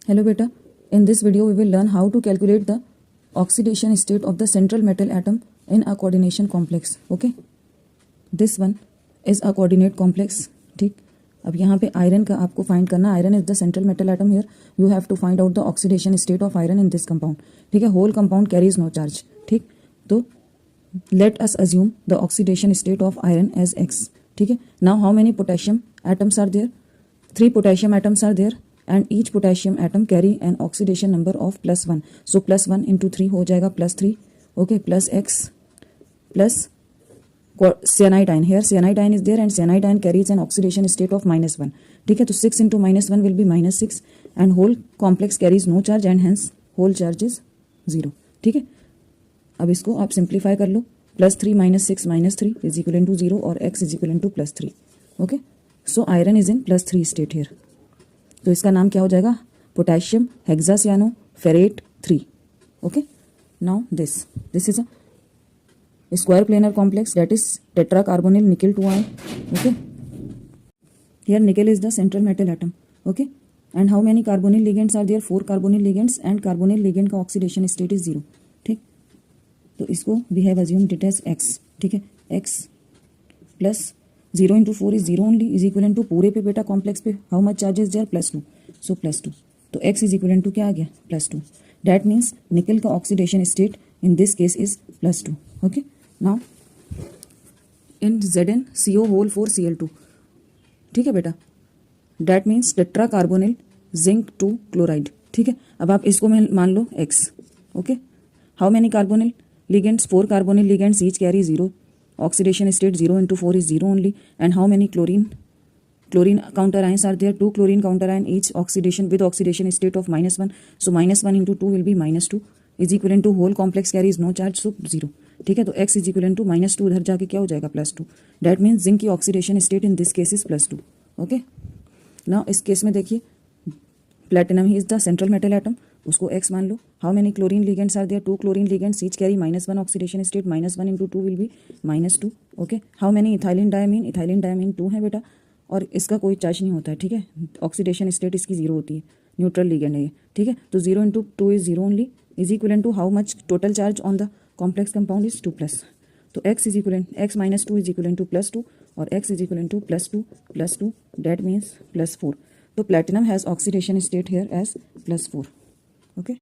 Hello beta, in this video we will learn how to calculate the oxidation state of the central metal atom in a coordination complex. Okay, this one is a coordinate complex. ठीक, अब यहाँ पे iron का आपको find करना. Iron is the central metal atom here. You have to find out the oxidation state of iron in this compound. ठीक है, whole compound carries no charge. ठीक, तो let us assume the oxidation state of iron as x. ठीक है, now how many potassium atoms are there? 3 potassium atoms are there and each potassium atom carry an oxidation number of +1. So +1 into 3 हो जाएगा +3. Okay, plus x plus cyanidine. Here cyanidine is there and cyanidine carries an oxidation state of -1. ठीक है, तो 6 into -1 will be -6 and whole complex carries no charge and hence whole charge is 0. ठीक है, अब इसको आप सिंप्लीफाई कर लो. +3 - 6 - 3 is equal to 0 और x is equal to +3. Okay, so iron is in +3 state here. तो इसका नाम क्या हो जाएगा? Potassium hexacyanoferrate 3. Okay, now this is a square planar complex that is tetracarbonyl nickel 2 ion. Okay, here nickel is the central metal atom. Okay, and how many carbonyl ligands are there? 4 carbonyl ligands and carbonyl ligand का oxidation state is 0. ठीक, तो इसको we have assumed it as x. ठीक है, x plus 0 into 4 is 0 only is equivalent to पूरे पे बेटा complex पे हाउ मच चार्जेस देयर? +2. सो +2, तो x इज इक्वल टू क्या आ गया? +2. दैट मीन्स निकल का oxidation state in this case is +2. Okay, now in ZnCO4Cl2. ठीक है बेटा, that means tetra carbonyl zinc 2 chloride. ठीक है, अब आप इसको मान लो x. Okay, how many carbonyl ligands? 4 carbonyl ligands each carry 0. Oxidation state 0 into 4 is 0 only. And how many chlorine counter ions are there? 2 chlorine counter ion each oxidation with oxidation state of -1. So -1 into 2 will be -2 is equivalent to whole complex carries no charge, so 0. ठीक है, तो x is equivalent to -2 उधर जाके क्या हो जाएगा? +2. That means zinc की oxidation state in this case is +2. Okay, now इस केस में देखिए प्लेटिनम ही is the central metal atom, उसको x मान लो. How many chlorine ligands are there? 2 chlorine ligands each carry -1 oxidation state. -1 into 2 will be -2. Okay, how many ethylenediamine? Ethylenediamine 2 है बेटा, और इसका कोई चार्ज नहीं होता है. ठीक है, ऑक्सीडेशन स्टेट इसकी 0 होती है, न्यूट्रल लिगेंड है ये. ठीक है, तो 0 into 2 is 0 only is equal to how much total charge on the complex compound is 2+. तो x is equal x - 2 is equal to +2 और x is equal to +2 that means +4. तो platinum has oxidation state here as +4. Okay.